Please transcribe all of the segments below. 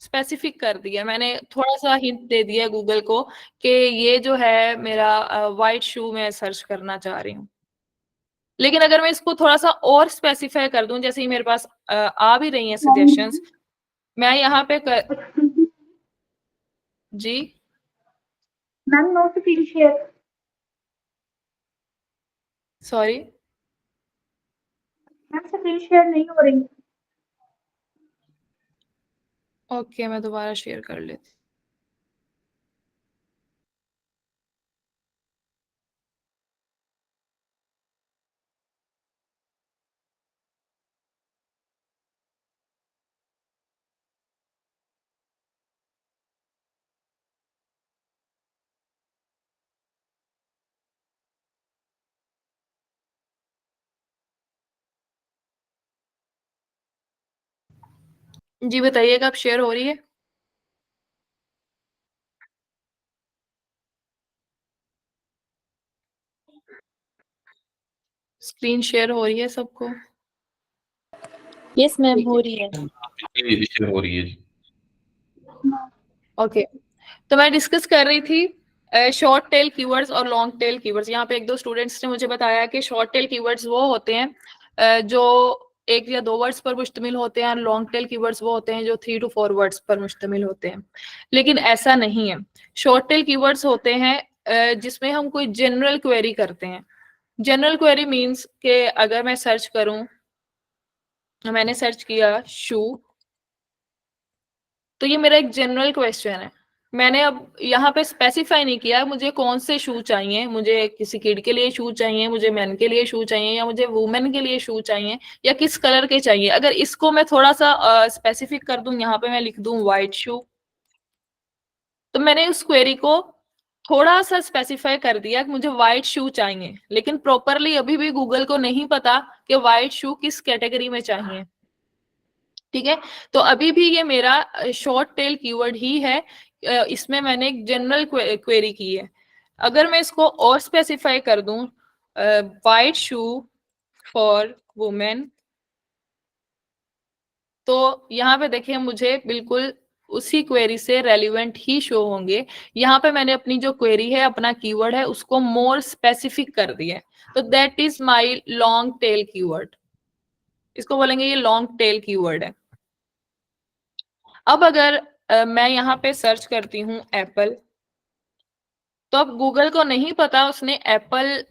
Specific कर दिया मैंने, थोड़ा सा हिंट दे दिया गूगल को कि ये जो है मेरा वाइट शू मैं सर्च करना चाह रही हूँ। लेकिन अगर मैं इसको थोड़ा सा और स्पेसिफाई कर दूं, जैसे ही मेरे पास आ भी रही हैं सजेशंस, मैं यहाँ पे जी ma'am no screen share. Sorry, ma'am screen share नहीं हो रही। ओके मैं दोबारा शेयर कर लेती। जी बताइएगा, अब शेयर हो रही है? स्क्रीन शेयर हो रही है सबको? यस मैम, ठीक हो है, रही है। जी शेयर हो रही है जी। ओके। तो मैं डिस्कस कर रही थी शॉर्ट टेल कीवर्ड्स और लॉन्ग टेल कीवर्ड्स। यहाँ पे एक दो स्टूडेंट्स ने मुझे बताया कि शॉर्ट टेल कीवर्ड्स वो होते हैं जो एक या दो वर्ड्स पर मुश्तमिल होते हैं, और लॉन्ग टेल कीवर्ड्स वो होते हैं जो 3 to 4 वर्ड्स पर मुश्तमिल होते हैं। लेकिन ऐसा नहीं है। शॉर्ट टेल कीवर्ड्स होते हैं जिसमें हम कोई जनरल क्वेरी करते हैं। जनरल क्वेरी मीन्स कि अगर मैं सर्च करूं, मैंने सर्च किया शू, तो ये मेरा एक जनरल क्वेश्चन है। मैंने अब यहाँ पे स्पेसिफाई नहीं किया मुझे कौन से शू चाहिए, मुझे किसी किड के लिए शू चाहिए, मुझे मेन के लिए शू चाहिए, या मुझे वुमेन के लिए शू चाहिए, या किस कलर के चाहिए। अगर इसको मैं थोड़ा सा स्पेसिफिक कर दूं, यहाँ पे मैं लिख दूं व्हाइट शू, तो मैंने उस क्वेरी को थोड़ा सा स्पेसिफाई कर दिया कि मुझे व्हाइट शू चाहिए। लेकिन प्रॉपरली अभी भी गूगल को नहीं पता कि व्हाइट शू किस कैटेगरी में चाहिए। ठीक है, तो अभी भी ये मेरा शॉर्ट टेल कीवर्ड ही है। इसमें मैंने एक जनरल क्वेरी की है। अगर मैं इसको और स्पेसिफाई कर दूं, वाइट शू फॉर वुमेन, तो यहाँ पे देखिए मुझे बिल्कुल उसी क्वेरी से रेलिवेंट ही शो होंगे। यहाँ पे मैंने अपनी जो क्वेरी है, अपना कीवर्ड है, उसको मोर स्पेसिफिक कर दिया है। तो that is my long tail keyword. इसको बोलेंगे ये लॉन्ग टेल कीवर्ड है। अब अगर मैं यहाँ पे सर्च करती हूँ एप्पल, तो अब गूगल को नहीं पता उसने एप्पल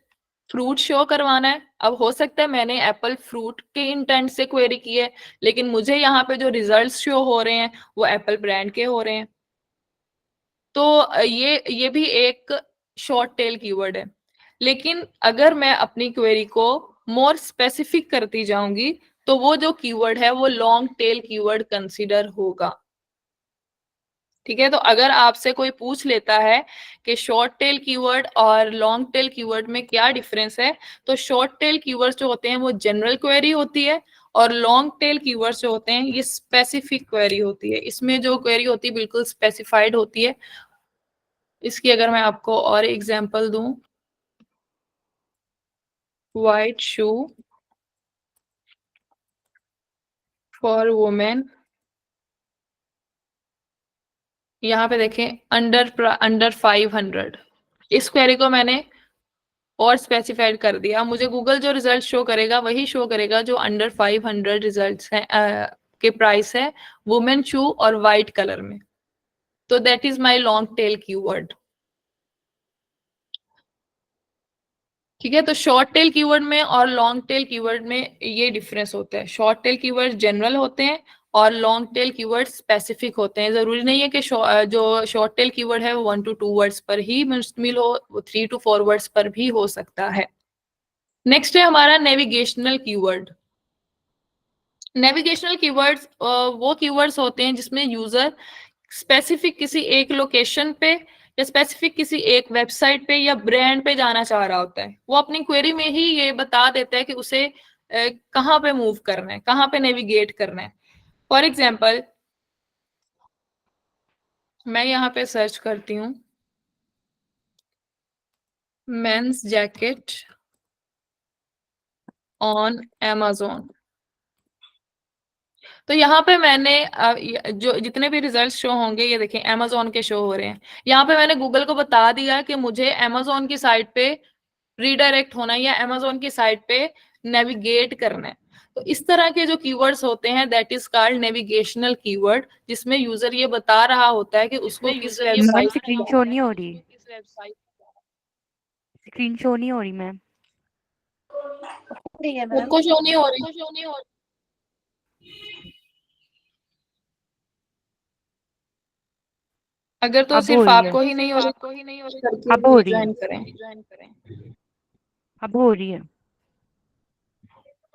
फ्रूट शो करवाना है। अब हो सकता है मैंने एप्पल फ्रूट के इंटेंट से क्वेरी की है, लेकिन मुझे यहाँ पे जो रिजल्ट्स शो हो रहे हैं वो एप्पल ब्रांड के हो रहे हैं। तो ये भी एक शॉर्ट टेल कीवर्ड है। लेकिन अगर मैं अपनी क्वेरी को मोर स्पेसिफिक करती जाऊंगी, तो वो जो कीवर्ड है वो लॉन्ग टेल कीवर्ड कंसीडर होगा। ठीक है, तो अगर आपसे कोई पूछ लेता है कि शॉर्ट टेल कीवर्ड और लॉन्ग टेल कीवर्ड में क्या डिफरेंस है, तो शॉर्ट टेल कीवर्ड्स जो होते हैं वो जनरल क्वेरी होती है, और लॉन्ग टेल कीवर्ड्स जो होते हैं ये स्पेसिफिक क्वेरी होती है। इसमें जो क्वेरी होती है बिल्कुल स्पेसिफाइड होती है। इसकी अगर मैं आपको और एग्जांपल दूं, वाइट शू फॉर वुमेन, यहाँ पे देखें अंडर 500, इस क्वेरी को मैंने और स्पेसिफाइड कर दिया। मुझे गूगल जो रिजल्ट शो करेगा वही शो करेगा जो अंडर 500 रिजल्ट्स हैं के प्राइस है वुमेन शू और वाइट कलर में। तो that is my long tail keyword. ठीक है, तो शॉर्ट टेल कीवर्ड में और लॉन्ग टेल कीवर्ड में ये डिफरेंस होता है। शॉर्ट टेल कीवर्ड जनरल होते हैं और लॉन्ग टेल कीवर्ड स्पेसिफिक होते हैं। जरूरी नहीं है कि जो शॉर्ट टेल कीवर्ड है वो 1 to 2 वर्ड्स पर ही मुश्तमिल हो, वो 3 to 4 वर्ड्स पर भी हो सकता है। नेक्स्ट है हमारा नेविगेशनल कीवर्ड। नेविगेशनल कीवर्ड्स वो कीवर्ड्स होते हैं जिसमें यूजर स्पेसिफिक किसी एक लोकेशन पे या स्पेसिफिक किसी एक वेबसाइट पे या ब्रांड पे जाना चाह रहा होता है। वो अपनी क्वेरी में ही ये बता देता है कि उसे कहाँ पे मूव करना है, कहाँ पे नेविगेट करना है। फॉर एग्जाम्पल, मैं यहाँ पे सर्च करती हूँ मेंस जैकेट ऑन Amazon, तो यहाँ पे मैंने जो जितने भी रिजल्ट्स शो होंगे, ये देखें Amazon के शो हो रहे हैं। यहाँ पे मैंने गूगल को बता दिया कि मुझे Amazon की साइट पे रीडायरेक्ट होना है या Amazon की साइट पे नेविगेट करना है। तो इस तरह के जो कीवर्ड्स होते हैं that is called navigational keyword, जिसमें यूजर ये बता रहा होता है कि उसको किस मैम वेबसाइट स्क्रीन शो नहीं हो रही, वेबसाइट स्क्रीन शो नहीं हो रही मैम। मुझको शो नहीं हो रही। अगर तो अब हो सिर्फ रही है, आपको ही नहीं हो रही, अब हो रही है, ज्वाइन करें। अब हो रही है।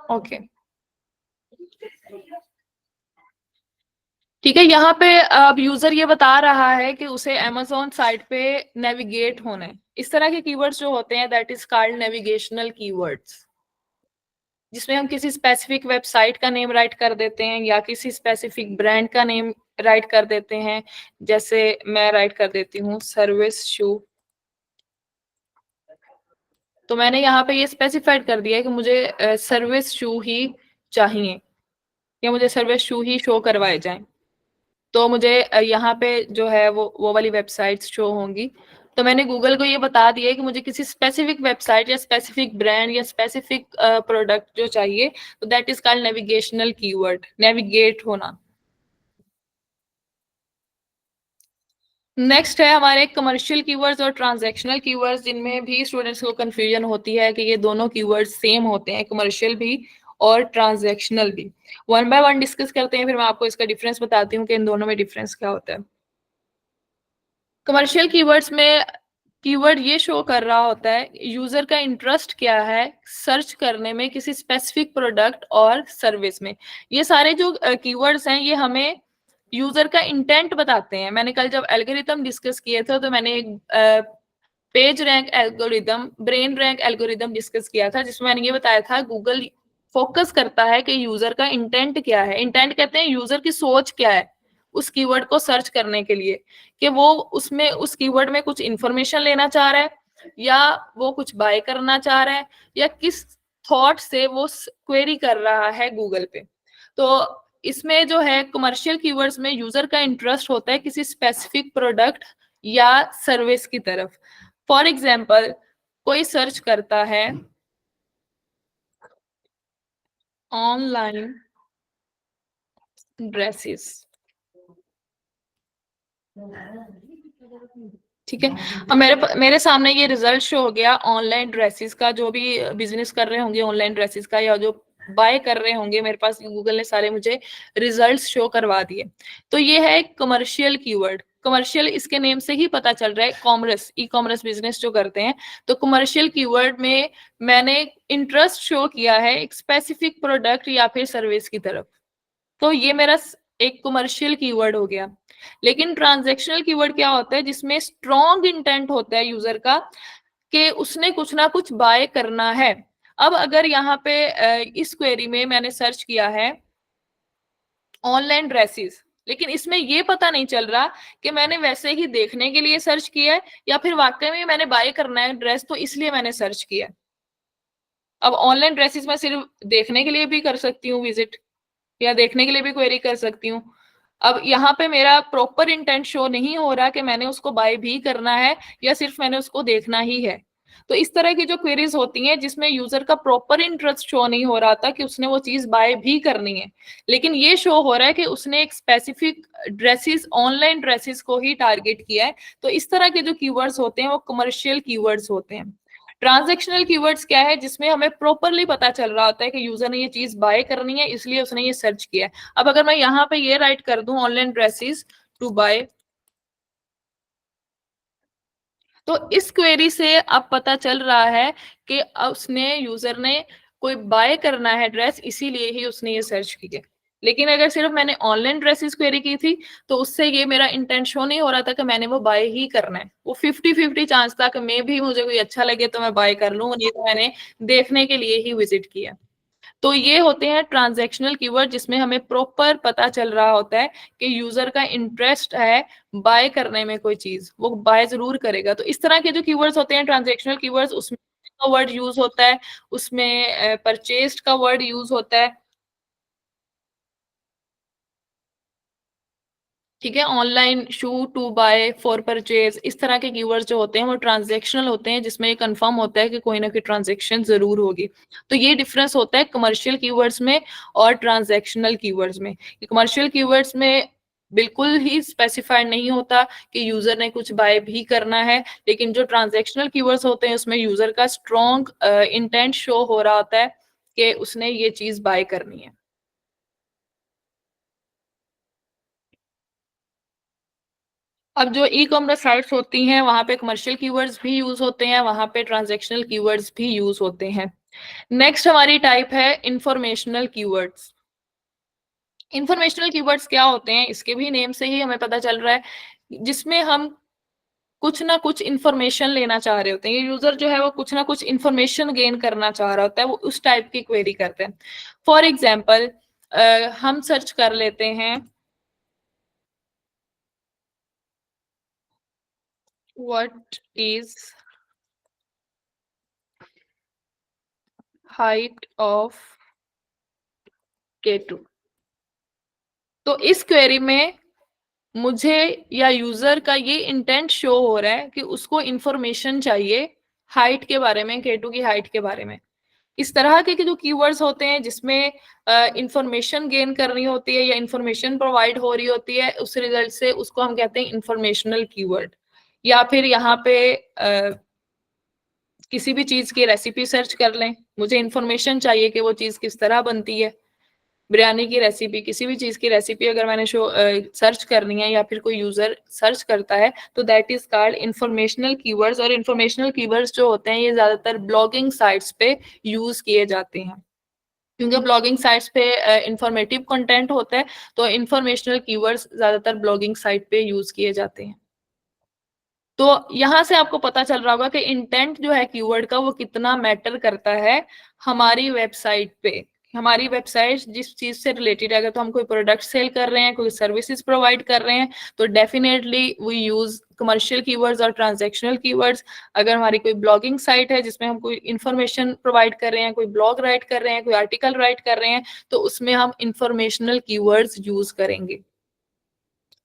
ओके, ठीक है। यहाँ पे अब यूजर ये बता रहा है कि उसे Amazon साइट पे नेविगेट होना है। इस तरह के कीवर्ड्स जो होते हैं that is called navigational keywords, जिसमें हम किसी स्पेसिफिक वेबसाइट का नेम राइट कर देते हैं या किसी स्पेसिफिक ब्रांड का नेम राइट कर देते हैं। जैसे मैं राइट कर देती हूँ सर्विस शू। तो मैंने यहाँ पे ये स्पेसिफाइड कर दिया है कि मुझे सर्विस शू ही चाहिए या मुझे सर्विस शू ही शो करवाए जाएं। तो मुझे यहाँ पे जो है वो वाली वेबसाइट्स शो होंगी। तो मैंने गूगल को ये बता दिया है कि मुझे किसी स्पेसिफिक वेबसाइट या स्पेसिफिक ब्रांड या स्पेसिफिक प्रोडक्ट जो चाहिए, तो that is called navigational keyword, navigate होना। नेक्स्ट है हमारे कमर्शियल कीवर्ड्स और ट्रांजैक्शनल कीवर्ड्स, जिनमें भी स्टूडेंट्स को कंफ्यूजन होती है कि ये दोनों कीवर्ड्स सेम होते हैं, कमर्शियल भी और ट्रांजैक्शनल भी। वन बाय वन डिस्कस करते हैं, फिर मैं आपको इसका डिफरेंस बताती हूँ कि इन दोनों में डिफरेंस क्या होता है। कमर्शियल कीवर्ड्स में कीवर्ड ये शो कर रहा होता है यूजर का इंटरेस्ट क्या है सर्च करने में किसी स्पेसिफिक प्रोडक्ट और सर्विस में। ये सारे जो कीवर्ड्स हैं ये हमें यूजर का इंटेंट बताते हैं। मैंने कल जब एल्गोरिथम डिस्कस किए थे तो मैंने एक page rank algorithm, brain rank algorithm discuss किया था, जिसमें मैंने ये बताया था गूगल फोकस करता है कि यूजर का इंटेंट क्या है। इंटेंट कहते हैं यूजर की सोच क्या है उस कीवर्ड को सर्च करने के लिए, कि वो उसमें उस कीवर्ड में कुछ इंफॉर्मेशन लेना चाह रहा है या वो कुछ बाय करना चाह रहा है या किस थॉट से वो क्वेरी कर रहा है गूगल पे। तो इसमें जो है कमर्शियल कीवर्ड्स में यूजर का इंटरेस्ट होता है किसी स्पेसिफिक प्रोडक्ट या सर्विस की तरफ। फॉर एग्जाम्पल कोई सर्च करता है ऑनलाइन ड्रेसेस, ठीक है। अब मेरे सामने ये रिजल्ट शो हो गया ऑनलाइन ड्रेसेस का। जो भी बिजनेस कर रहे होंगे ऑनलाइन ड्रेसेस का या जो बाय कर रहे होंगे, मेरे पास गूगल ने सारे मुझे रिजल्ट्स शो करवा दिए। तो ये है कमर्शियल कीवर्ड। कमर्शियल इसके नेम से ही पता चल रहा है, कॉमर्स, ई कॉमर्स बिजनेस जो करते हैं। तो कमर्शियल कीवर्ड में मैंने इंटरेस्ट शो किया है एक स्पेसिफिक प्रोडक्ट या फिर सर्विस की तरफ, तो ये मेरा एक कमर्शियल कीवर्ड हो गया। लेकिन ट्रांजैक्शनल कीवर्ड क्या होता है, जिसमें स्ट्रॉन्ग इंटेंट होता है यूजर का कि उसने कुछ ना कुछ बाय करना है। अब अगर यहाँ पे इस क्वेरी में मैंने सर्च किया है ऑनलाइन ड्रेसेस, लेकिन इसमें ये पता नहीं चल रहा कि मैंने वैसे ही देखने के लिए सर्च किया है या फिर वाकई में मैंने बाय करना है ड्रेस तो इसलिए मैंने सर्च किया। अब ऑनलाइन ड्रेसेस मैं सिर्फ देखने के लिए भी कर सकती हूँ विजिट, या देखने के लिए भी क्वेरी कर सकती हूँ। अब यहाँ पे मेरा प्रॉपर इंटेंट शो नहीं हो रहा कि मैंने उसको बाय भी करना है या सिर्फ मैंने उसको देखना ही है। तो इस तरह की जो क्वेरीज होती हैं जिसमें यूजर का प्रॉपर इंटरेस्ट शो नहीं हो रहा था कि उसने वो चीज बाय भी करनी है, लेकिन ये शो हो रहा है कि उसने एक स्पेसिफिक ड्रेसेस, ऑनलाइन ड्रेसेस को ही टारगेट किया है। तो इस तरह के जो कीवर्ड्स होते हैं वो कमर्शियल कीवर्ड्स होते हैं। ट्रांजैक्शनल कीवर्ड्स क्या है, जिसमें हमें प्रॉपरली पता चल रहा होता है कि यूजर ने ये चीज बाय करनी है इसलिए उसने ये सर्च किया है। अब अगर मैं यहाँ पे ये राइट कर दूं ऑनलाइन ड्रेसेस टू बाय, तो इस क्वेरी से अब पता चल रहा है कि उसने, यूजर ने कोई बाय करना है ड्रेस इसीलिए ही उसने ये सर्च की है। लेकिन अगर सिर्फ मैंने ऑनलाइन ड्रेसेस क्वेरी की थी तो उससे ये मेरा इंटेंट शो नहीं हो रहा था कि मैंने वो बाय ही करना है। वो 50-50 चांस था कि मे भी मुझे कोई अच्छा लगे तो मैं बाय कर लूं, ये तो मैंने देखने के लिए ही विजिट किया। तो ये होते हैं ट्रांजैक्शनल कीवर्ड, जिसमें हमें प्रॉपर पता चल रहा होता है कि यूजर का इंटरेस्ट है बाय करने में कोई चीज, वो बाय जरूर करेगा। तो इस तरह के जो कीवर्ड्स होते हैं ट्रांजैक्शनल कीवर्ड्स, उसमें का वर्ड यूज होता है, उसमें परचेस्ड का वर्ड यूज होता है, ठीक है, online, shoe, to buy, for purchase, इस तरह के कीवर्ड्स जो होते हैं वो ट्रांजैक्शनल होते हैं, जिसमें ये कंफर्म होता है कि कोई ना कोई ट्रांजैक्शन जरूर होगी। तो ये डिफरेंस होता है कमर्शियल कीवर्ड्स में और ट्रांजैक्शनल कीवर्ड्स में। कमर्शियल कीवर्ड्स में बिल्कुल ही स्पेसिफाइड नहीं होता कि यूजर ने कुछ बाय भी करना है, लेकिन जो ट्रांजैक्शनल कीवर्ड्स होते हैं उसमें यूजर का स्ट्रॉन्ग इंटेंट शो हो रहा होता है कि उसने ये चीज बाय करनी है। अब जो ई कॉमर्स साइट्स होती हैं वहां पे कमर्शियल कीवर्ड्स भी यूज होते हैं, वहां पे ट्रांजैक्शनल कीवर्ड्स भी यूज होते हैं। नेक्स्ट हमारी टाइप है इंफॉर्मेशनल कीवर्ड्स। इंफॉर्मेशनल कीवर्ड्स क्या होते हैं, इसके भी नेम से ही हमें पता चल रहा है, जिसमें हम कुछ ना कुछ इंफॉर्मेशन लेना चाह रहे होते हैं। ये यूजर जो है वो कुछ ना कुछ इंफॉर्मेशन गेन करना चाह रहा होता है, वो उस टाइप की क्वेरी करते हैं। फॉर एग्जाम्पल हम सर्च कर लेते हैं what is height of K2। तो इस क्वेरी में मुझे या यूजर का ये इंटेंट शो हो रहा है कि उसको इंफॉर्मेशन चाहिए हाइट के बारे में, K2 की हाइट के बारे में। इस तरह के जो कीवर्ड्स होते हैं जिसमें इंफॉर्मेशन गेन करनी होती है या इंफॉर्मेशन प्रोवाइड हो रही होती है, उस रिजल्ट से उसको हम कहते हैं इंफॉर्मेशनल कीवर्ड। या फिर यहाँ पे किसी भी चीज की रेसिपी सर्च कर लें, मुझे इंफॉर्मेशन चाहिए कि वो चीज किस तरह बनती है, बिरयानी की रेसिपी, किसी भी चीज की रेसिपी अगर मैंने सर्च करनी है या फिर कोई यूजर सर्च करता है, तो that is called informational keywords. और इंफॉर्मेशनल कीवर्ड्स जो होते हैं ये ज्यादातर ब्लॉगिंग साइट्स पे यूज किए जाते हैं, क्योंकि ब्लॉगिंग साइट्स पे इंफॉर्मेटिव कंटेंट होता है, तो इंफॉर्मेशनल कीवर्ड्स ज्यादातर ब्लॉगिंग साइट पे यूज किए जाते हैं। तो यहां से आपको पता चल रहा होगा कि इंटेंट जो है कीवर्ड का वो कितना मैटर करता है हमारी वेबसाइट पे। हमारी वेबसाइट जिस चीज से रिलेटेड है, अगर तो हम कोई प्रोडक्ट सेल कर रहे हैं, कोई सर्विसेज प्रोवाइड कर रहे हैं, तो definitely we use commercial keywords और ट्रांजैक्शनल कीवर्ड्स। अगर हमारी कोई ब्लॉगिंग साइट है जिसमें हम कोई इंफॉर्मेशन प्रोवाइड कर रहे हैं, कोई ब्लॉग राइट कर रहे हैं, कोई आर्टिकल राइट कर रहे हैं, तो उसमें हम इंफॉर्मेशनल कीवर्ड्स यूज करेंगे।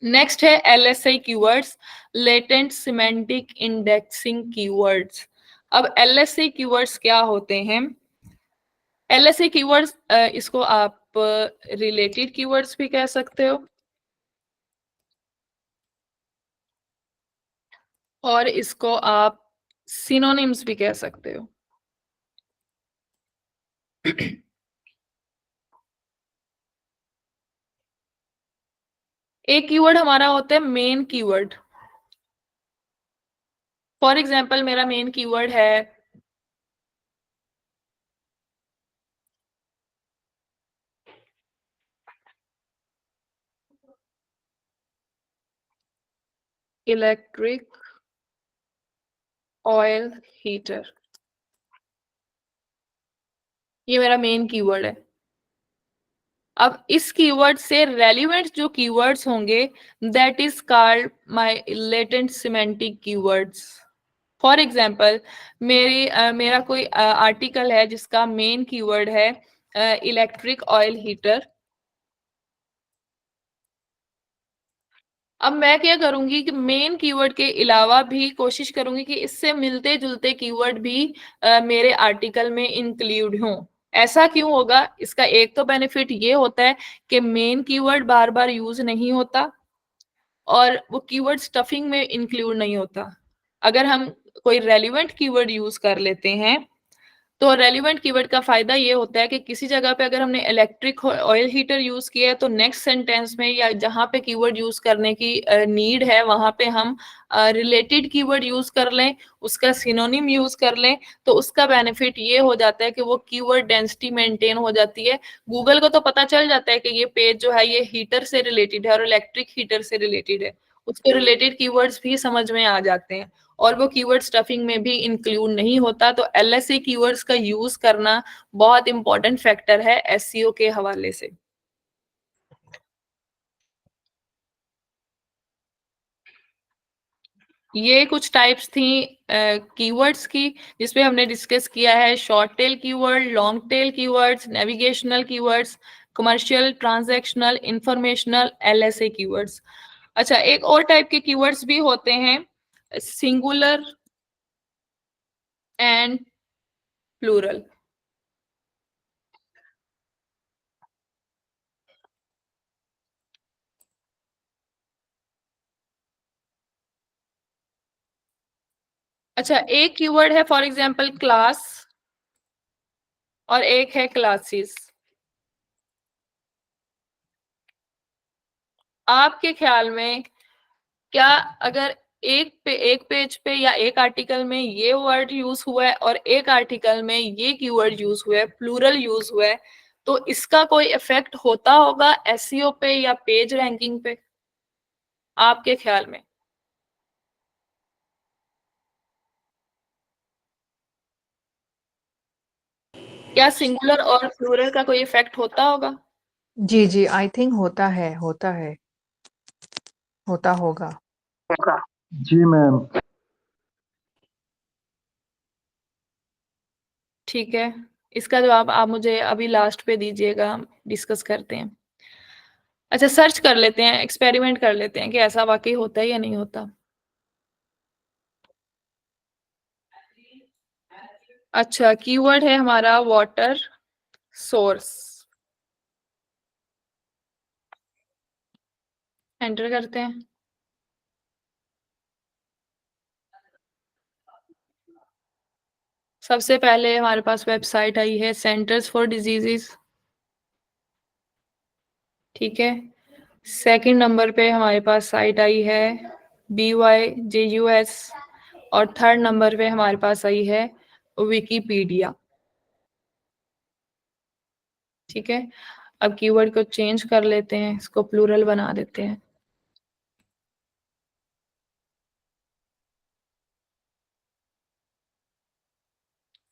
नेक्स्ट है LSI keywords, latent semantic indexing keywords. अब LSI कीवर्ड्स क्या होते हैं? LSI कीवर्ड्स इसको आप रिलेटेड कीवर्ड्स भी कह सकते हो और इसको आप सिनोनिम्स भी कह सकते हो। एक कीवर्ड हमारा होता है मेन कीवर्ड। फॉर एग्जाम्पल मेरा मेन कीवर्ड है इलेक्ट्रिक ऑयल हीटर, ये मेरा मेन कीवर्ड है। अब इस कीवर्ड से रेलिवेंट जो कीवर्ड्स होंगे that is called my latent semantic keywords. For example मेरा कोई आर्टिकल है जिसका मेन कीवर्ड है इलेक्ट्रिक ऑयल हीटर। अब मैं क्या करूंगी कि मेन कीवर्ड के अलावा भी कोशिश करूंगी कि इससे मिलते जुलते कीवर्ड भी मेरे आर्टिकल में इंक्लूड हों। ऐसा क्यों होगा? इसका एक तो बेनिफिट ये होता है कि मेन कीवर्ड बार बार यूज नहीं होता और वो कीवर्ड स्टफिंग में इंक्लूड नहीं होता। अगर हम कोई रेलिवेंट कीवर्ड यूज कर लेते हैं तो रेलिवेंट कीवर्ड का फायदा ये होता है कि किसी जगह पे अगर हमने इलेक्ट्रिक ऑयल हीटर यूज किया है तो नेक्स्ट सेंटेंस में या जहां पे कीवर्ड यूज करने की नीड है वहां पे हम रिलेटेड कीवर्ड यूज कर लें, उसका सिनोनिम यूज कर लें, तो उसका बेनिफिट ये हो जाता है कि वो कीवर्ड डेंसिटी मेंटेन हो जाती है। गूगल को तो पता चल जाता है कि ये पेज जो है ये हीटर से रिलेटेड है और इलेक्ट्रिक हीटर से रिलेटेड है, उसके रिलेटेड कीवर्ड्स भी समझ में आ जाते हैं और वो कीवर्ड स्टफिंग में भी इंक्लूड नहीं होता। तो LSA कीवर्ड्स का यूज करना बहुत इंपॉर्टेंट फैक्टर है SEO के हवाले से। ये कुछ टाइप्स थी कीवर्ड्स की जिसपे हमने डिस्कस किया है। Short tail keyword, long tail keywords, navigational keywords, commercial, transactional, informational, LSA keywords. अच्छा, एक और टाइप के कीवर्ड्स भी होते हैं, सिंगुलर एंड प्लूरल। अच्छा, एक कीवर्ड है फॉर एग्जांपल क्लास और एक है क्लासेस। आपके ख्याल में क्या अगर एक पेज पे या एक आर्टिकल में ये वर्ड यूज हुआ है और एक आर्टिकल में ये कीवर्ड यूज हुआ है, प्लूरल यूज हुआ है, तो इसका कोई इफेक्ट होता होगा एसईओ पे या पेज रैंकिंग पे आपके ख्याल में? क्या सिंगुलर और प्लूरल का कोई इफेक्ट होता होगा? जी जी, आई थिंक होता है, होता होगा। जी मैम। ठीक है, इसका जवाब आप मुझे अभी लास्ट पे दीजिएगा, हम डिस्कस करते हैं। अच्छा, सर्च कर लेते हैं, एक्सपेरिमेंट कर लेते हैं कि ऐसा वाकई होता है या नहीं होता। अच्छा, कीवर्ड है हमारा वाटर सोर्स। एंटर करते हैं। सबसे पहले हमारे पास वेबसाइट आई है सेंटर्स फॉर डिजीजेस, ठीक है। सेकंड नंबर पे हमारे पास साइट आई है BYJUS और थर्ड नंबर पे हमारे पास आई है विकिपीडिया, ठीक है। अब कीवर्ड को चेंज कर लेते हैं, इसको प्लूरल बना देते हैं।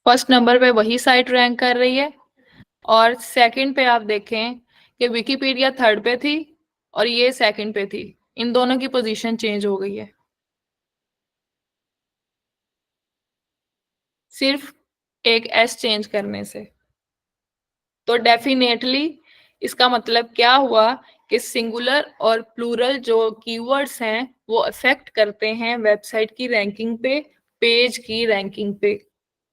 फर्स्ट नंबर पे वही साइट रैंक कर रही है और सेकंड पे आप देखें कि विकिपीडिया थर्ड पे थी और ये सेकंड पे थी, इन दोनों की पोजीशन चेंज हो गई है सिर्फ एक एस चेंज करने से। तो डेफिनेटली इसका मतलब क्या हुआ कि सिंगुलर और प्लूरल जो कीवर्ड्स हैं वो अफेक्ट करते हैं वेबसाइट की रैंकिंग पे, पेज की रैंकिंग पे।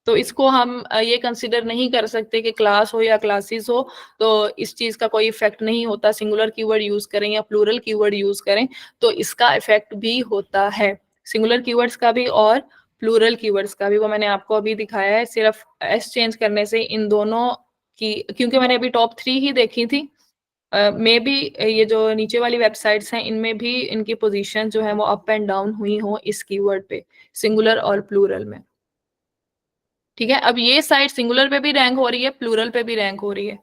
तो इसको हम ये कंसिडर नहीं कर सकते कि क्लास हो या क्लासेस हो तो इस चीज का कोई इफेक्ट नहीं होता, सिंगुलर कीवर्ड यूज करें या प्लूरल कीवर्ड यूज करें तो इसका इफेक्ट भी होता है, सिंगुलर कीवर्ड्स का भी और प्लूरल कीवर्ड्स का भी। वो मैंने आपको अभी दिखाया है, सिर्फ एस चेंज करने से इन दोनों की, क्योंकि मैंने अभी टॉप 3 ही देखी थी, मे बी ये जो नीचे वाली वेबसाइट्स हैं इनमें भी इनकी पोजीशन जो है वो अप एंड डाउन हुई हो इस कीवर्ड पे, सिंगुलर और प्लूरल में, ठीक है। अब ये साइट सिंगुलर पे भी रैंक हो रही है, प्लूरल पे भी रैंक हो रही है,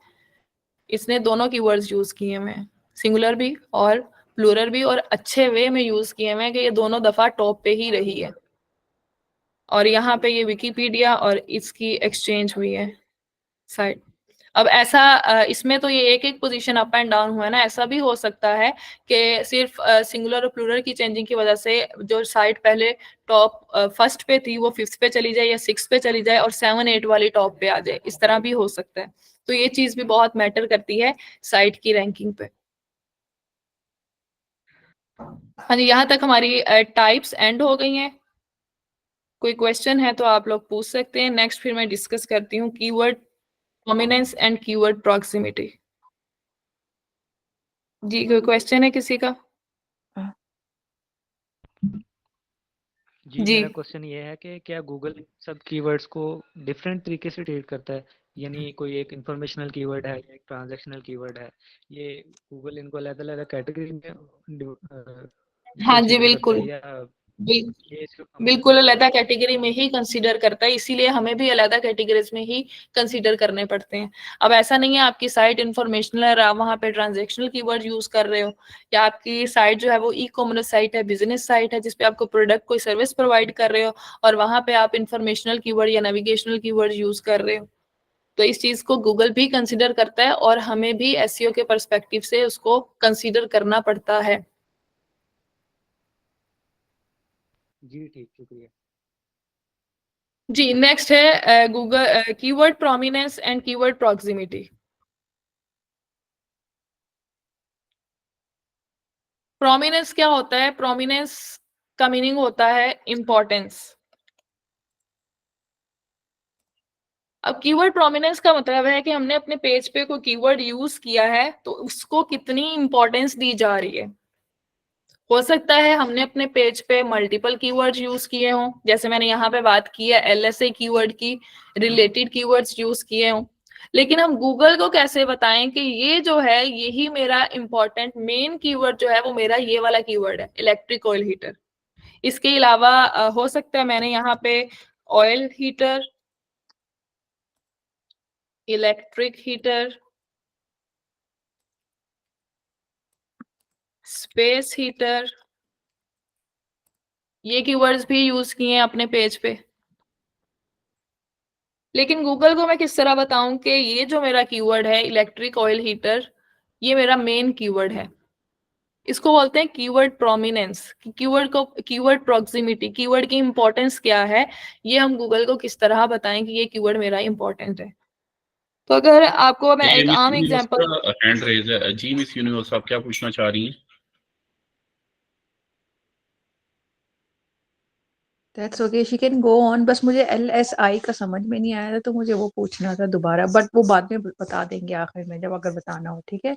इसने दोनों कीवर्ड्स यूज किए हुए हैं, सिंगुलर भी और प्लूरल भी, और अच्छे वे में यूज किए हुए हैं कि ये दोनों दफा टॉप पे ही रही है। और यहाँ पे ये विकिपीडिया और इसकी एक्सचेंज हुई है साइट। अब ऐसा इसमें तो ये एक एक पोजीशन अप एंड डाउन हुआ है ना, ऐसा भी हो सकता है कि सिर्फ सिंगुलर और प्लूरल की चेंजिंग की वजह से जो साइट पहले टॉप फर्स्ट पे थी वो फिफ्थ पे चली जाए या सिक्स पे चली जाए और 7-8 वाली टॉप पे आ जाए, इस तरह भी हो सकता है। तो ये चीज भी बहुत मैटर करती है साइट की रैंकिंग पे। हाँ जी, यहाँ तक हमारी टाइप्स एंड हो गई हैं। कोई क्वेश्चन है तो आप लोग पूछ सकते हैं। नेक्स्ट फिर मैं डिस्कस करती हूँ keyword prominence and keyword proximity. जी, कोई क्वेश्चन है किसी का? जी जी मेरा क्वेश्चन ये है कि क्या गूगल सब कीवर्ड्स को डिफरेंट तरीके से ट्रीट करता है, यानी कोई एक इंफॉर्मेशनल कीवर्ड है या एक ट्रांजैक्शनल कीवर्ड है, ये गूगल इनको अलग अलग कैटेगरी में हाँ जी, कंसीडर करता बिल्कुल है या ये सिर्फ बिल्कुल कम्युनिटी अलग वाइज? कैटेगरी में ही कंसीडर करता है, इसीलिए हमें भी अलग कैटेगरीज में ही कंसीडर करने पड़ते हैं। अब ऐसा नहीं है आपकी साइट इंफॉर्मेशनल है, आप वहाँ पे ट्रांजेक्शनल कीवर्ड यूज कर रहे हो, या आपकी साइट जो है वो ई कॉमर्स साइट है, बिजनेस साइट है जिसपे आपको प्रोडक्ट कोई सर्विस प्रोवाइड कर रहे हो और वहाँ पे आप इंफॉर्मेशनल कीवर्ड या नेविगेशनल कीवर्ड यूज कर रहे हो। तो इस चीज को गूगल भी कंसिडर करता है और हमें भी एसईओ के पर्सपेक्टिव से उसको कंसिडर करना पड़ता है। जी ठीक, शुक्रिया। जी, नेक्स्ट है Google keyword prominence and keyword proximity. Prominence क्या होता है? प्रोमिनेंस का मीनिंग होता है इम्पोर्टेंस। अब कीवर्ड प्रोमिनेंस का मतलब है कि हमने अपने पेज पे कोई कीवर्ड यूज किया है तो उसको कितनी इंपॉर्टेंस दी जा रही है। हो सकता है हमने अपने पेज पे मल्टीपल कीवर्ड्स यूज किए हों, जैसे मैंने यहाँ पे बात की है एलएसए कीवर्ड की, रिलेटेड कीवर्ड्स यूज किए हों, लेकिन हम गूगल को कैसे बताएं कि ये जो है यही मेरा इंपॉर्टेंट मेन कीवर्ड जो है वो मेरा ये वाला कीवर्ड है, इलेक्ट्रिक ऑयल हीटर। इसके अलावा हो सकता है मैंने यहाँ पे oil heater, electric heater, space heater, ये कीवर्ड्स भी यूज किए हैं अपने पेज पे। लेकिन गूगल को मैं किस तरह बताऊं कि ये जो मेरा कीवर्ड है इलेक्ट्रिक ऑयल हीटर, ये मेरा मेन कीवर्ड है। इसको बोलते हैं कीवर्ड प्रोमिनेंस। कीवर्ड को कीवर्ड प्रॉक्सिमिटी, कीवर्ड की इंपॉर्टेंस क्या है, ये हम गूगल को किस तरह बताएं कि ये कीवर्ड मेरा इंपॉर्टेंट है। तो अगर आपको मैं ये एक मिस आम यूनिवर्स एग्जांपल, का हैंड रेज है जी। मिस यूनिवर्स आप क्या पूछना चाह रही हैं? That's okay, she can go on. बस मुझे LSI का समझ में नहीं आया था तो मुझे वो पूछना था दोबारा, बट वो बाद में बता देंगे आखिर में जब अगर बताना हो। ठीक है,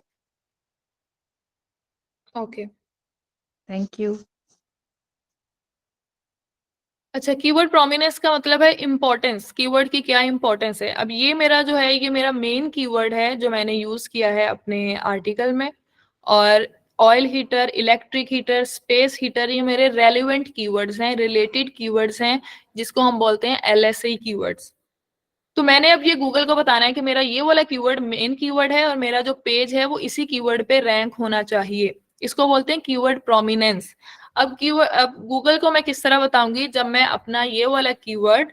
ओके। Thank you. अच्छा, कीवर्ड प्रोमिनेंस का मतलब है इंपॉर्टेंस, कीवर्ड की क्या इंपॉर्टेंस है। अब ये मेरा जो है ये मेरा मेन कीवर्ड है जो मैंने यूज किया है अपने आर्टिकल में, और oil heater, electric heater, space heater ये मेरे रेलिवेंट कीवर्ड्स हैं, रिलेटेड कीवर्ड्स हैं, जिसको हम बोलते हैं LSA कीवर्ड्स। तो मैंने अब ये गूगल को बताना है कि मेरा ये वाला कीवर्ड मेन कीवर्ड है और मेरा जो पेज है वो इसी कीवर्ड पे रैंक होना चाहिए। इसको बोलते हैं कीवर्ड प्रोमिनेंस। अब गूगल को मैं किस तरह बताऊंगी, जब मैं अपना ये वाला कीवर्ड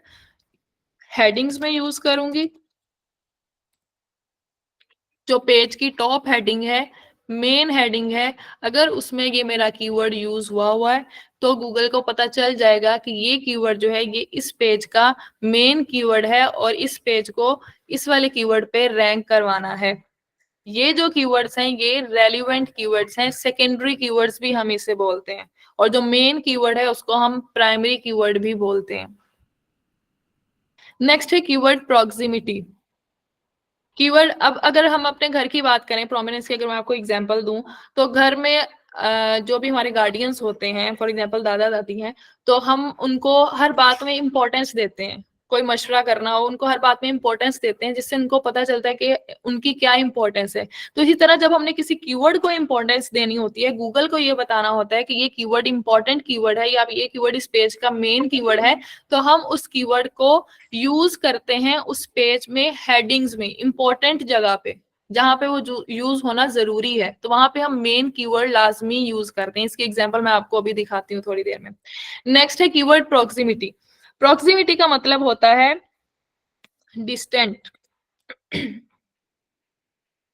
हेडिंग्स में यूज करूंगी, जो पेज की टॉप हेडिंग है, मेन हेडिंग है, अगर उसमें ये मेरा कीवर्ड यूज हुआ है तो गूगल को पता चल जाएगा कि ये कीवर्ड जो है ये इस पेज का मेन कीवर्ड है और इस पेज को इस वाले कीवर्ड पे रैंक करवाना है। ये जो कीवर्ड्स हैं ये रेलिवेंट कीवर्ड्स हैं, सेकेंडरी कीवर्ड्स भी हम इसे बोलते हैं, और जो मेन कीवर्ड है उसको हम प्राइमरी कीवर्ड भी बोलते हैं। नेक्स्ट है कीवर्ड प्रॉक्सिमिटी। कीवर्ड, अब अगर हम अपने घर की बात करें प्रोमिनेंस की, अगर मैं आपको एग्जांपल दूं तो घर में जो भी हमारे गार्डियंस होते हैं, फॉर एग्जांपल दादा दादी हैं, तो हम उनको हर बात में इंपॉर्टेंस देते हैं। कोई मशवरा करना हो उनको हर बात में इंपॉर्टेंस देते हैं, जिससे उनको पता चलता है कि उनकी क्या इंपॉर्टेंस है। तो इसी तरह जब हमने किसी कीवर्ड को इंपॉर्टेंस देनी होती है, गूगल को ये बताना होता है कि ये कीवर्ड इंपॉर्टेंट कीवर्ड है या ये कीवर्ड इस पेज का मेन कीवर्ड है, तो हम उस कीवर्ड को यूज करते हैं उस पेज में हेडिंग्स में इंपॉर्टेंट जगह पे, जहां पे वो यूज होना जरूरी है, तो वहां पे हम मेन कीवर्ड लाजमी यूज करते हैं। इसकी एग्जांपल मैं आपको अभी दिखाती हूँ थोड़ी देर में। नेक्स्ट है कीवर्ड प्रॉक्सिमिटी। प्रॉक्सिमिटी का मतलब होता है डिस्टेंट।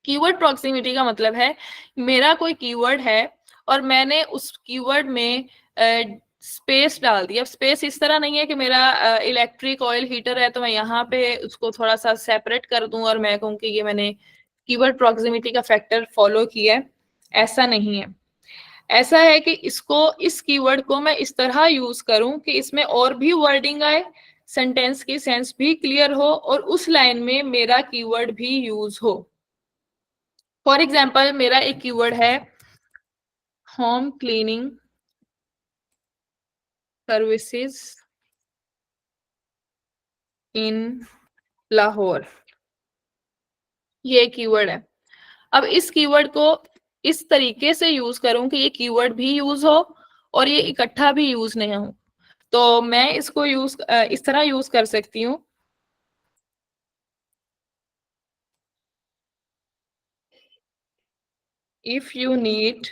कीवर्ड प्रॉक्सिमिटी का मतलब है मेरा कोई कीवर्ड है और मैंने उस कीवर्ड में स्पेस डाल दिया। अब स्पेस इस तरह नहीं है कि मेरा इलेक्ट्रिक ऑयल हीटर है तो मैं यहाँ पे उसको थोड़ा सा सेपरेट कर दूं और मैं कहूँ कि ये मैंने कीवर्ड प्रॉक्सिमिटी का फैक्टर फॉलो किया है, ऐसा नहीं है। ऐसा है कि इसको, इस कीवर्ड को मैं इस तरह यूज करूं कि इसमें और भी वर्डिंग आए, सेंटेंस की सेंस भी क्लियर हो और उस लाइन में मेरा कीवर्ड भी यूज हो। फॉर एग्जाम्पल मेरा एक कीवर्ड है home cleaning services in Lahore, ये कीवर्ड है। अब इस कीवर्ड को इस तरीके से यूज करूं कि ये कीवर्ड भी यूज हो और ये इकट्ठा भी यूज नहीं हो, तो मैं इसको इस तरह यूज कर सकती हूँ। If you need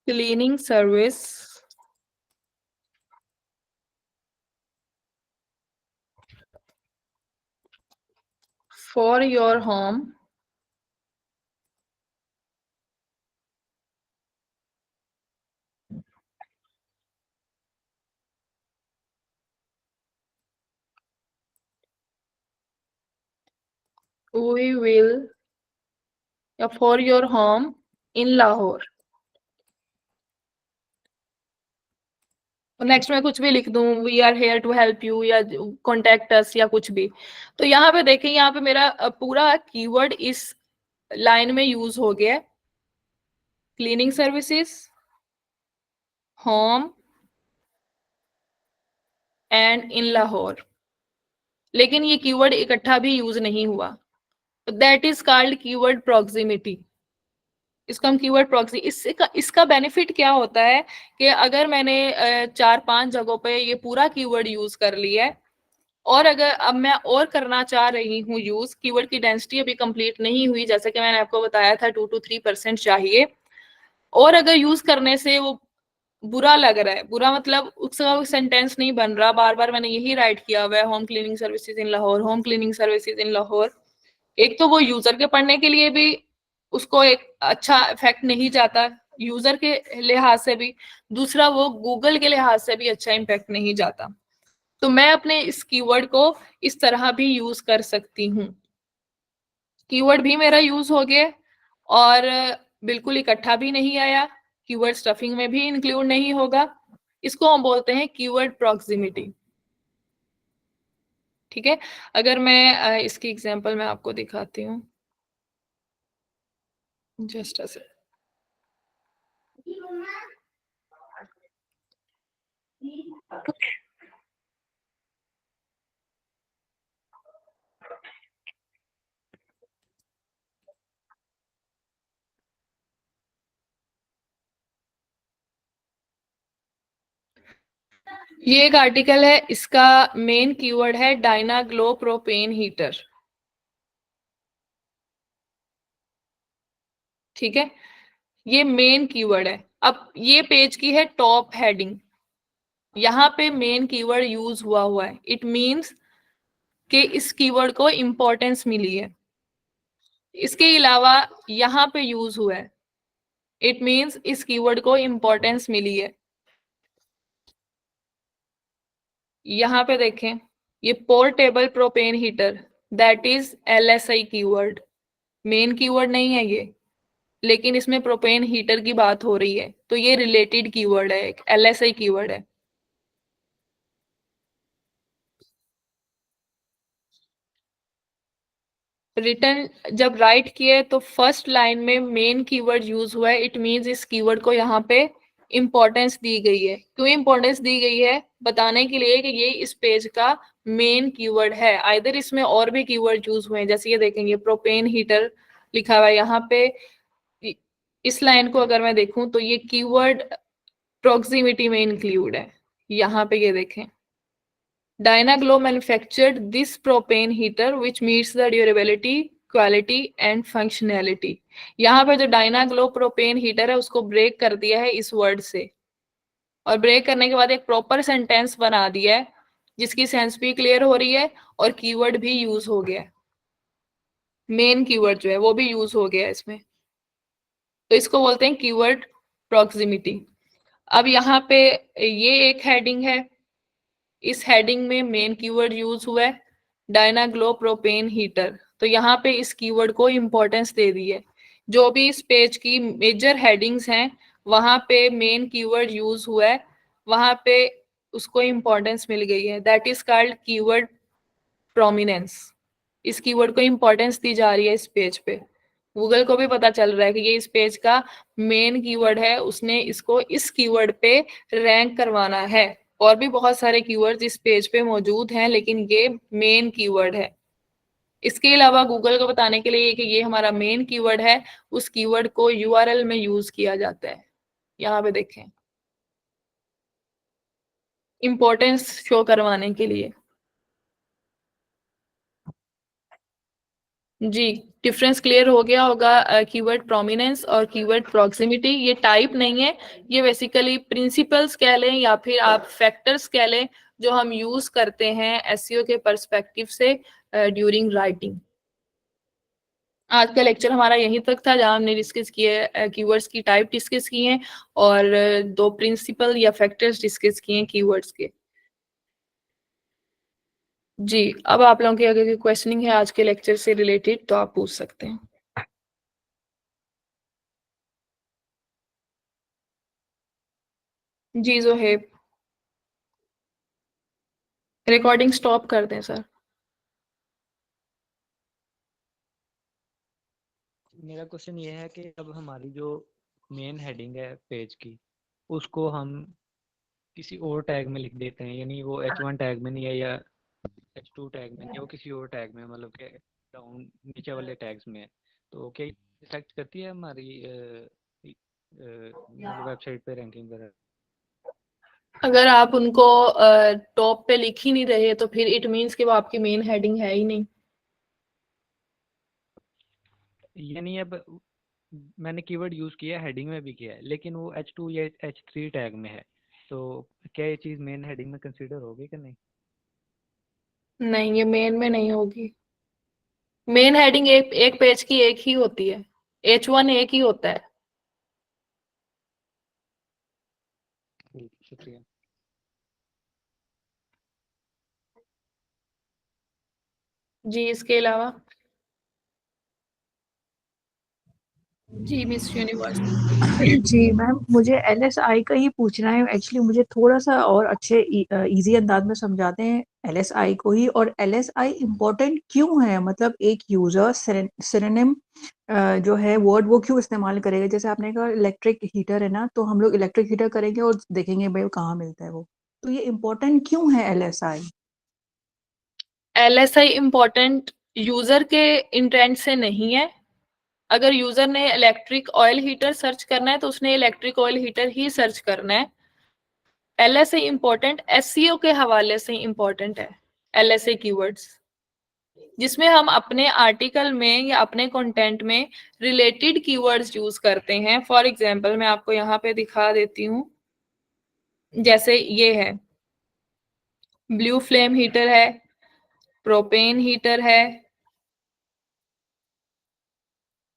cleaning service for your home, we will या for your home in Lahore. Next में कुछ भी लिख दूं, we are here to help you या कॉन्टेक्ट अस या कुछ भी। तो यहाँ पे देखें, यहाँ पे मेरा पूरा कीवर्ड इस लाइन में यूज हो गया है, cleaning services, home and in Lahore. लेकिन ये कीवर्ड इकट्ठा भी यूज नहीं हुआ, that is called keyword proximity. इसको हम कीवर्ड प्रॉक्सी, इसका बेनिफिट क्या होता है कि अगर मैंने 4-5 जगहों पे ये पूरा कीवर्ड यूज कर लिया है, और अगर अब मैं और करना चाह रही हूँ यूज, कीवर्ड की डेंसिटी अभी कंप्लीट नहीं हुई, जैसे कि मैंने आपको बताया था 2 to 3% चाहिए, और अगर यूज करने से वो बुरा लग रहा है, बुरा मतलब उसका सेंटेंस नहीं बन रहा, बार बार मैंने यही राइट किया हुआ है, home cleaning services in Lahore, home cleaning services in Lahore, एक तो वो यूजर के पढ़ने के लिए भी उसको एक अच्छा इफेक्ट नहीं जाता, यूजर के लिहाज से भी, दूसरा वो गूगल के लिहाज से भी अच्छा इम्पैक्ट नहीं जाता। तो मैं अपने इस कीवर्ड को इस तरह भी यूज कर सकती हूँ। कीवर्ड भी मेरा यूज हो गया और बिल्कुल इकट्ठा भी नहीं आया, कीवर्ड स्टफिंग में भी इंक्लूड नहीं होगा। इसको हम बोलते हैं कीवर्ड प्रॉक्सिमिटी। ठीक है, अगर मैं इसकी एग्जांपल मैं आपको दिखाती हूँ, जस्ट अ सेकंड। ये एक आर्टिकल है, इसका मेन कीवर्ड है डायनाग्लो प्रोपेन हीटर। ठीक है, ये मेन कीवर्ड है। अब ये पेज की है टॉप हेडिंग, यहाँ पे मेन कीवर्ड यूज हुआ है, इट मींस कि इस कीवर्ड को इंपॉर्टेंस मिली है। इसके अलावा यहाँ पे यूज हुआ है, इट मींस इस कीवर्ड को इंपॉर्टेंस मिली है। यहाँ पे देखें, ये portable propane heater, that is LSI keyword, main keyword नहीं है ये, लेकिन इसमें प्रोपेन हीटर की बात हो रही है, तो ये रिलेटेड कीवर्ड है, एक LSI कीवर्ड है। रिटर्न जब राइट किए तो फर्स्ट लाइन में मेन कीवर्ड यूज हुआ है, इट मींस इस कीवर्ड को यहाँ पे इंपॉर्टेंस दी गई है। क्यों इंपॉर्टेंस दी गई है? बताने के लिए कि ये इस पेज का मेन कीवर्ड है। आइदर इसमें और भी कीवर्ड यूज हुए हैं, जैसे ये देखेंगे प्रोपेन हीटर लिखा हुआ है यहाँ पे। इस लाइन को अगर मैं देखूं तो ये कीवर्ड प्रॉक्सिमिटी में इंक्लूड है। यहाँ पे ये देखें, Dynaglow manufactured this propane heater which meets the durability, quality and functionality। यहाँ पे जो Dynaglow propane heater है उसको ब्रेक कर दिया है इस वर्ड से, और ब्रेक करने के बाद एक प्रॉपर सेंटेंस बना दिया है जिसकी सेंस भी क्लियर हो रही है और कीवर्ड भी यूज हो गया है, मेन कीवर्ड जो है वो भी यूज हो गया है इसमें। तो इसको बोलते हैं कीवर्ड प्रॉक्सिमिटी। अब यहाँ पे ये एक हेडिंग है, इस हेडिंग में मेन कीवर्ड यूज हुआ है डायनाग्लो प्रोपेन हीटर, तो यहाँ पे इस कीवर्ड को इंपॉर्टेंस दे दी है। जो भी इस पेज की मेजर हेडिंग्स हैं वहां पे मेन कीवर्ड यूज हुआ है, वहां पे उसको इंपॉर्टेंस मिल गई है, that is called keyword prominence. इस कीवर्ड को इंपॉर्टेंस दी जा रही है इस पेज पे। गूगल को भी पता चल रहा है कि ये इस पेज का मेन कीवर्ड है, उसने इसको इस कीवर्ड पे रैंक करवाना है। और भी बहुत सारे कीवर्ड्स इस पेज पे मौजूद हैं, लेकिन ये मेन कीवर्ड है। इसके अलावा गूगल को बताने के लिए कि ये हमारा मेन कीवर्ड है, उस कीवर्ड को URL में यूज किया जाता है। यहाँ पे देखें, इंपॉर्टेंस शो करवाने के लिए। जी, डिफरेंस क्लियर हो गया होगा कीवर्ड प्रोमिनेंस और कीवर्ड प्रॉक्सिमिटी। ये टाइप नहीं है, ये बेसिकली प्रिंसिपल्स कह लें या फिर आप फैक्टर्स कह लें जो हम यूज करते हैं SEO के पर्सपेक्टिव से ड्यूरिंग राइटिंग। आज का लेक्चर हमारा यहीं तक था, जहां हमने डिस्कस किए कीवर्ड्स की टाइप डिस्कस किए हैं और 2 प्रिंसिपल या फैक्टर्स डिस्कस किए हैं कीवर्ड्स के। जी, अब आप लोगों की अगर क्वेश्चनिंग है आज के लेक्चर से रिलेटेड तो आप पूछ सकते हैं। जी जोहेब, रिकॉर्डिंग स्टॉप कर दें सर। मेरा क्वेश्चन ये है कि अब हमारी जो मेन हेडिंग है पेज की, उसको हम किसी और टैग में लिख देते हैं, यानी वो H1 टैग में नहीं है या H2 टैग में नहीं है, वो किसी और टैग में, मतलब के डाउन नीचे वाले टैग्स में है, तो क्या इफेक्ट करती है हमारी मतलब वेबसाइट पे रैंकिंग वगैरह? अगर आप उनको टॉप पे लिख ही नहीं रहे तो फिर इट मीन्स कि वो आपकी मेन हेडिंग है ही नहीं। यानी अब मैंने कीवर्ड यूज किया है, हेडिंग में भी किया है, लेकिन वो H2 या H3 टैग में है, तो क्या ये चीज मेन हेडिंग में कंसीडर होगी कि नहीं? नहीं, ये मेन में नहीं होगी। मेन हेडिंग एक पेज की एक ही होती है, H1 एक ही होता है। ठीक, शुक्रिया। जी इसके अलावा जी मिस यूनिवर्स। जी मैम, मुझे LSI का ही पूछना है एक्चुअली। मुझे थोड़ा सा और अच्छे इजी अंदाज में समझाते हैं LSI को ही। और LSI इम्पोर्टेंट क्यों है, मतलब एक यूजर सिनोनिम जो है वर्ड वो क्यों इस्तेमाल करेगा? जैसे आपने कहा इलेक्ट्रिक हीटर है ना, तो हम लोग इलेक्ट्रिक हीटर करेंगे और देखेंगे भाई वो कहाँ मिलता है वो। तो ये इम्पोर्टेंट क्यों है LSI? LSI इम्पोर्टेंट यूजर के इंटेंट से नहीं है। अगर यूजर ने इलेक्ट्रिक ऑयल हीटर सर्च करना है तो उसने इलेक्ट्रिक ऑयल हीटर ही सर्च करना है। LSI इम्पोर्टेंट SEO के हवाले से इम्पोर्टेंट है। LSI कीवर्ड्स जिसमें हम अपने आर्टिकल में या अपने कंटेंट में रिलेटेड कीवर्ड्स यूज करते हैं। फॉर एग्जांपल मैं आपको यहाँ पे दिखा देती हूँ, जैसे ये है ब्लू फ्लेम हीटर है, प्रोपेन हीटर है,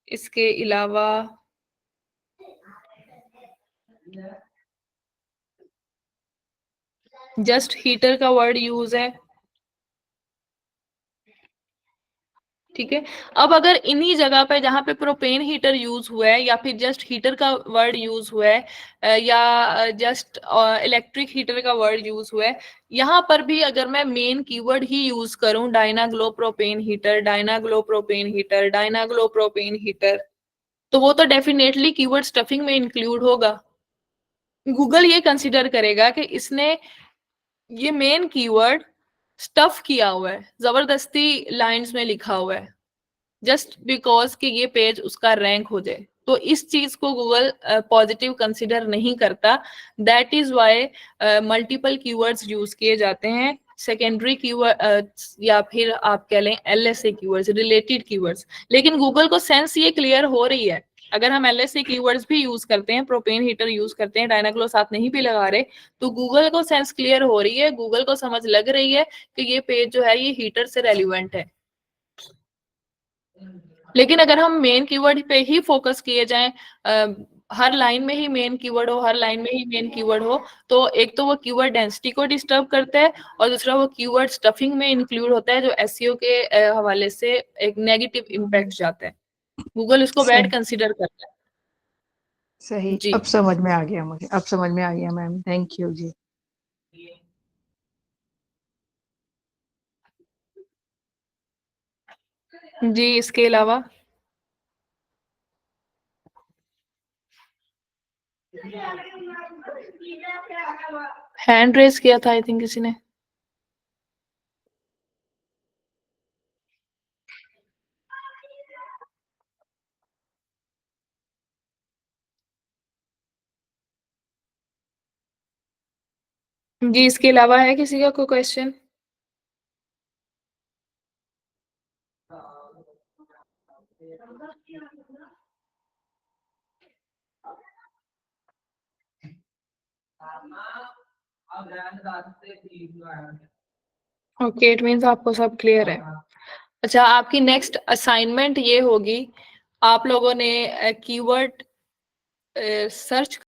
इसके अलावा जस्ट हीटर का वर्ड यूज है। ठीक है, अब अगर इन्हीं जगह पे जहां पे प्रोपेन हीटर यूज हुआ है या फिर जस्ट हीटर का वर्ड यूज हुआ है या जस्ट इलेक्ट्रिक हीटर का वर्ड यूज हुआ है, यहाँ पर भी अगर मैं मेन कीवर्ड ही यूज करूं Dynaglo propane heater, Dynaglo propane heater, Dynaglo propane heater, तो वो तो डेफिनेटली कीवर्ड स्टफिंग में इंक्लूड होगा। गूगल ये कंसिडर करेगा कि इसने ये मेन कीवर्ड स्टफ किया हुआ है, जबरदस्ती लाइंस में लिखा हुआ है, जस्ट बिकॉज कि ये पेज उसका रैंक हो जाए। तो इस चीज को गूगल पॉजिटिव कंसिडर नहीं करता। That is why multiple keywords use किए जाते हैं, सेकेंडरी कीवर्ड या फिर आप कह लें LSA कीवर्ड्स, रिलेटेड कीवर्ड्स। लेकिन गूगल को सेंस ये क्लियर हो रही है, अगर हम LSA कीवर्ड्स भी यूज करते हैं, प्रोपेन हीटर यूज करते हैं, डायनाग्लो साथ नहीं भी लगा रहे, तो गूगल को सेंस क्लियर हो रही है, गूगल को समझ लग रही है कि ये पेज जो है ये हीटर से रेलिवेंट है। लेकिन अगर हम मेन कीवर्ड पे ही फोकस किए जाएं, हर लाइन में ही मेन कीवर्ड हो, हर लाइन में ही मेन कीवर्ड हो, तो एक तो वो कीवर्ड डेंसिटी को डिस्टर्ब करता है और दूसरा वो कीवर्ड स्टफिंग में इंक्लूड होता है, जो SEO के हवाले से एक नेगेटिव इम्पैक्ट जाता है। गूगल उसको बैड सही कंसिडर करता है। सही, जी अब समझ में आ गया मुझे, अब समझ में आ गया मैम, थैंक यू जी। जी इसके अलावा हैंड रेज किया था आई थिंक किसी ने। जी इसके अलावा है किसी का कोई क्वेश्चन? ओके, इट मीन्स आपको सब क्लियर है। अच्छा, आपकी नेक्स्ट असाइनमेंट ये होगी, आप लोगों ने कीवर्ड सर्च